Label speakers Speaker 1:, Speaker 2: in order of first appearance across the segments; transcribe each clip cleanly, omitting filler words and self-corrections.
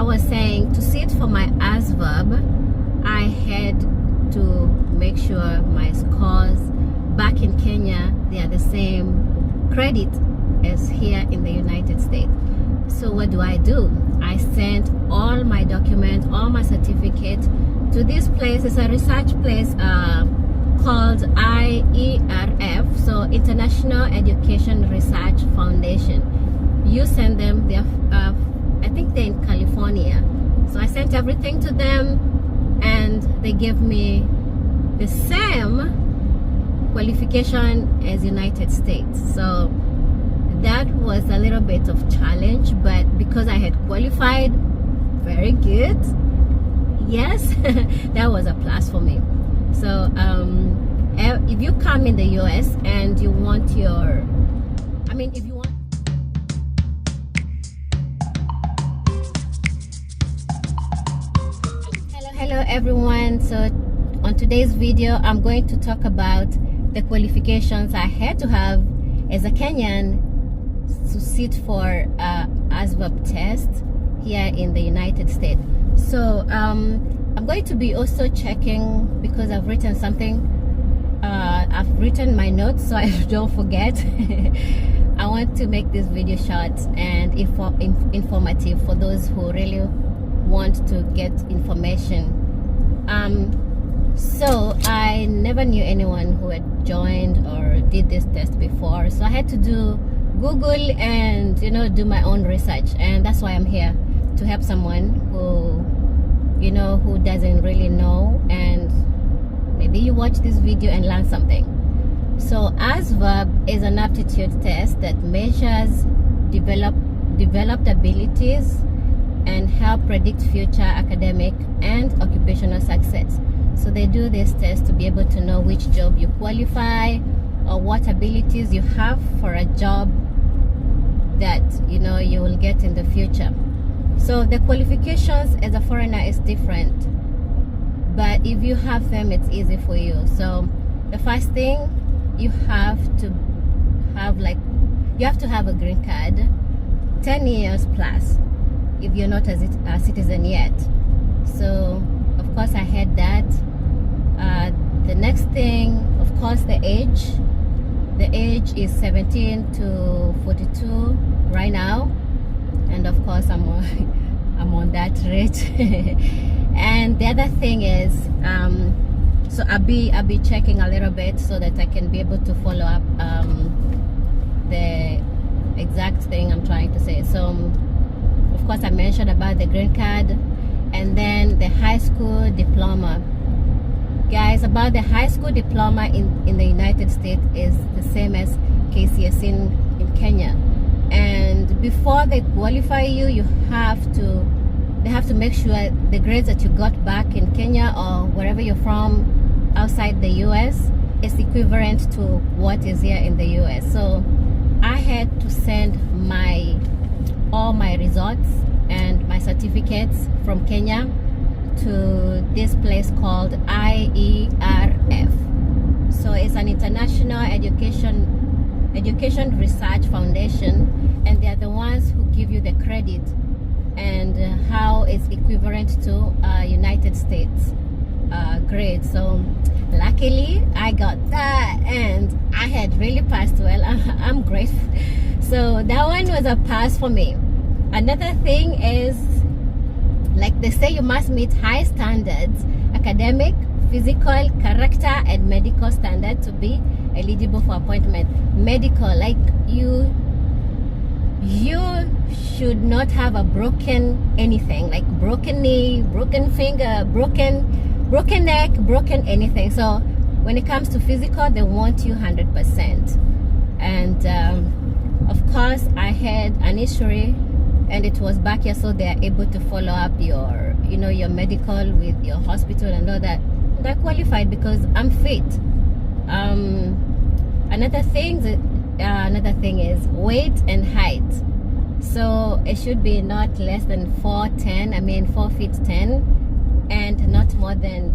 Speaker 1: I was saying, to sit for my ASVAB, I had to make sure my scores back in Kenya, they are the same credit as here in the United States. So what do? I sent all my documents, all my certificates to this place. It's a research place called IERF, so International Education Research Foundation. You send them, they're I think they're in California. So I sent everything to them and they gave me the same qualification as United States. So that was a little bit of challenge, but because I had qualified very good, yes, that was a plus for me. So if you come in the US and you want your, if you want, hello everyone. So on today's video, I'm going to talk about the qualifications I had to have as a Kenyan to sit for ASVAB test here in the United States. So I'm going to be also checking, because I've written something, I've written my notes so I don't forget. I want to make this video short and informative for those who really want to get information. So I never knew anyone who had joined or did this test before, so I had to do Google and do my own research, and that's why I'm here, to help someone who who doesn't really know, and maybe you watch this video and learn something. So ASVAB is an aptitude test that measures developed abilities and help predict future academic and occupational success. So they do this test to be able to know which job you qualify or what abilities you have for a job that you will get in the future. So the qualifications as a foreigner is different, but if you have them, it's easy for you. So the first thing, you have to have a green card, 10 years plus, if you're not a citizen yet. So of course I had that. The next thing, of course, the age is 17 to 42 right now, and of course I'm on that rate. And the other thing is, so I'll be checking a little bit so that I can be able to follow up the exact thing I'm trying to say. So of course I mentioned about the green card, and then the high school diploma. Guys, about the high school diploma in the United States is the same as KCSE in Kenya. And before they qualify you, they have to make sure the grades that you got back in Kenya or wherever you're from outside the US is equivalent to what is here in the US. So I had to send all my results and my certificates from Kenya to this place called IERF. So it's an international education research foundation, and they're the ones who give you the credit and how it's equivalent to United States grade. So luckily I got that, and I had really passed well. I'm grateful. So that one was a pass for me. Another thing is, like they say, you must meet high standards, academic, physical, character, and medical standards to be eligible for appointment. Medical, like you should not have a broken anything, like broken knee, broken finger, broken neck, broken anything. So when it comes to physical, they want you 100%. And of course I had an history, and it was back here, so they are able to follow up your your medical with your hospital and all that. And I qualified because I'm fit. Another thing is weight and height. So it should be not less than 4'10", 4 feet 10, and not more than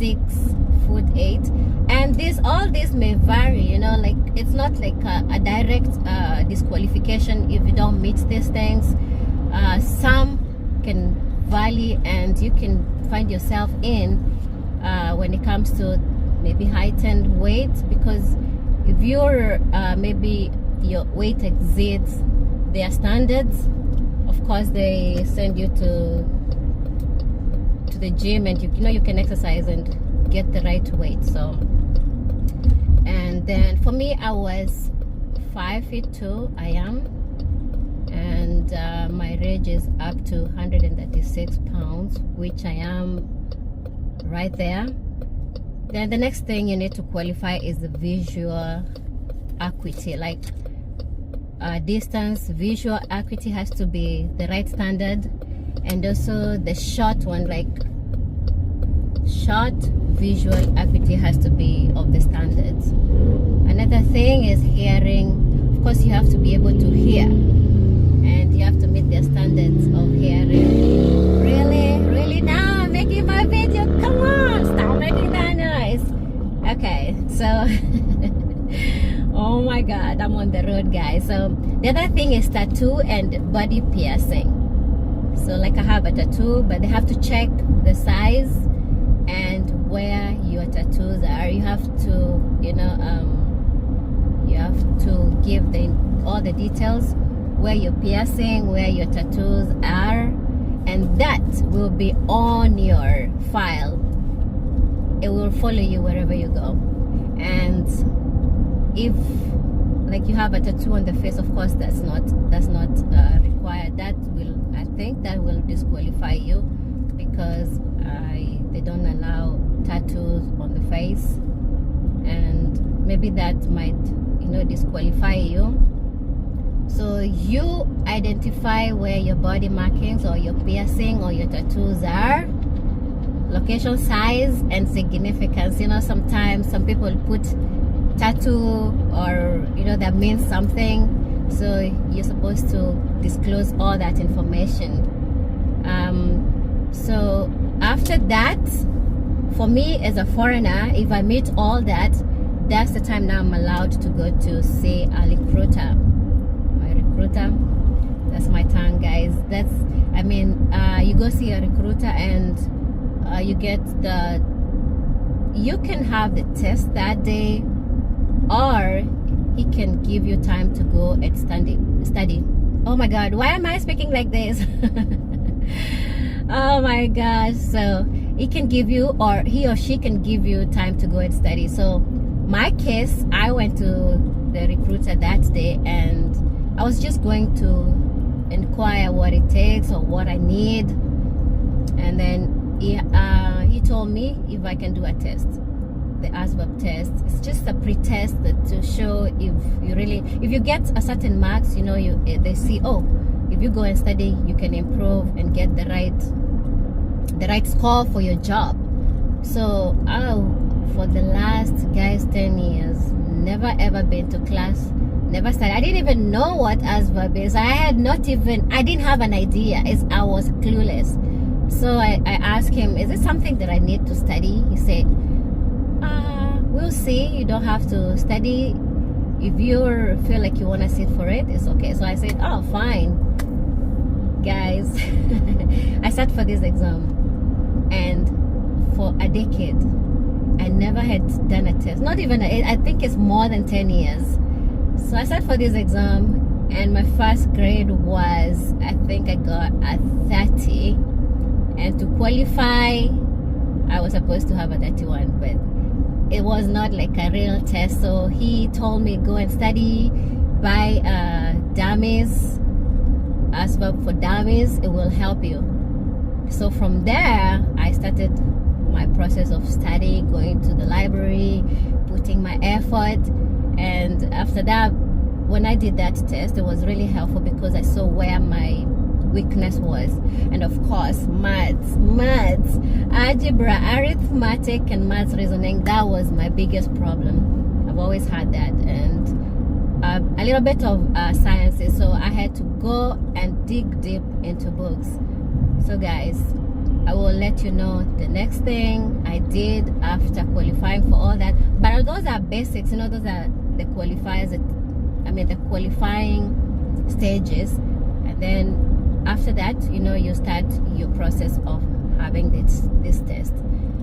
Speaker 1: 6'8". And all this may vary, like it's not like a direct disqualification if you don't meet these things. Some can value and you can find yourself in when it comes to maybe heightened weight. Because if you're maybe your weight exceeds their standards, of course they send you to the gym, and you know you can exercise and get the right weight. So, and then for me, I was 5'2", I am, and my range is up to 136 pounds, which I am right there. Then the next thing you need to qualify is the visual acuity, like distance visual acuity has to be the right standard, and also the short one, like short visual acuity has to be of the standards. Another thing is hearing. Of course, you have to be able to hear, and you have to meet their standards of hearing. Really now I'm making my video. Come on, stop making that noise. Okay, so oh my god, I'm on the road, guys. So the other thing is tattoo and body piercing. So like I have a tattoo, but they have to check the size and where your tattoos are. You have to, you know, you have to give all the details, where you're piercing, where your tattoos are, and that will be on your file. It will follow you wherever you go. And if like you have a tattoo on the face, of course that's not required. That will, I think that will disqualify you, because they don't allow tattoos on the face, and maybe that might, you know, disqualify you. So you identify where your body markings or your piercing or your tattoos are, location, size, and significance. You know, sometimes some people put tattoo, or you know, that means something, so you're supposed to disclose all that information. So after that, for me as a foreigner, if I meet all that, that's the time now I'm allowed to go to see a recruiter. My recruiter, that's my tongue, guys. That's, I mean, you go see a recruiter, and you get you can have the test that day, or he can give you time to go and study. Oh my god, why am I speaking like this? Oh my gosh. So he can give you, or he or she can give you time to go and study. So my case, I went to the recruiter that day, and I was just going to inquire what it takes or what I need, and then he told me if I can do a test, the ASVAB test. It's just a pre-test to show if you get a certain marks, you know, they see, oh, if you go and study, you can improve and get the right score for your job. So for the last, guys, 10 years, never ever been to class, never studied. I didn't even know what ASVAB is. I didn't have an idea. I was clueless. So I asked him, is it something that I need to study? He said, we'll see. You don't have to study. If you feel like you want to sit for it, it's okay. So I said, oh, fine. Guys, I sat for this exam, and for a decade I never had done a test. Not even I think it's more than 10 years. So I sat for this exam, and my first grade was, I think I got a 30, and to qualify I was supposed to have a 31, but it was not like a real test. So he told me, go and study, buy dummies, ASVAB for dummies, it will help you. So from there I started my process of studying, going to the library, putting my effort. And after that, when I did that test, it was really helpful because I saw where my weakness was. And of course, maths, algebra, arithmetic, and maths reasoning, that was my biggest problem. I've always had that. And a little bit of sciences, so I had to go and dig deep into books. So guys, I will let you know the next thing I did after qualifying for all that. But those are basics, you know, those are the qualifiers, the qualifying stages. And then after that, you know, you start your process of having this test.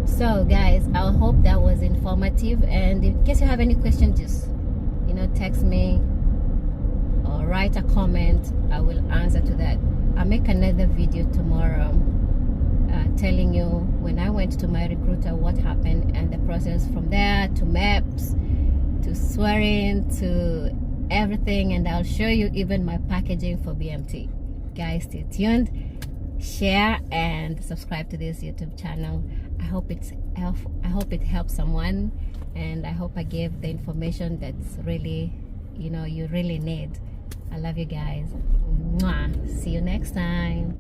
Speaker 1: So guys, I hope that was informative, and in case you have any questions, just, you know, text me or write a comment. I will answer to that. I'll make another video tomorrow telling you when I went to my recruiter what happened and the process from there to maps to swearing to everything, and I'll show you even my packaging for BMT. Guys, stay tuned, share and subscribe to this YouTube channel. I hope it helps someone, and I hope I gave the information that's really, you know, you really need. I love you guys. Mwah. See you next time.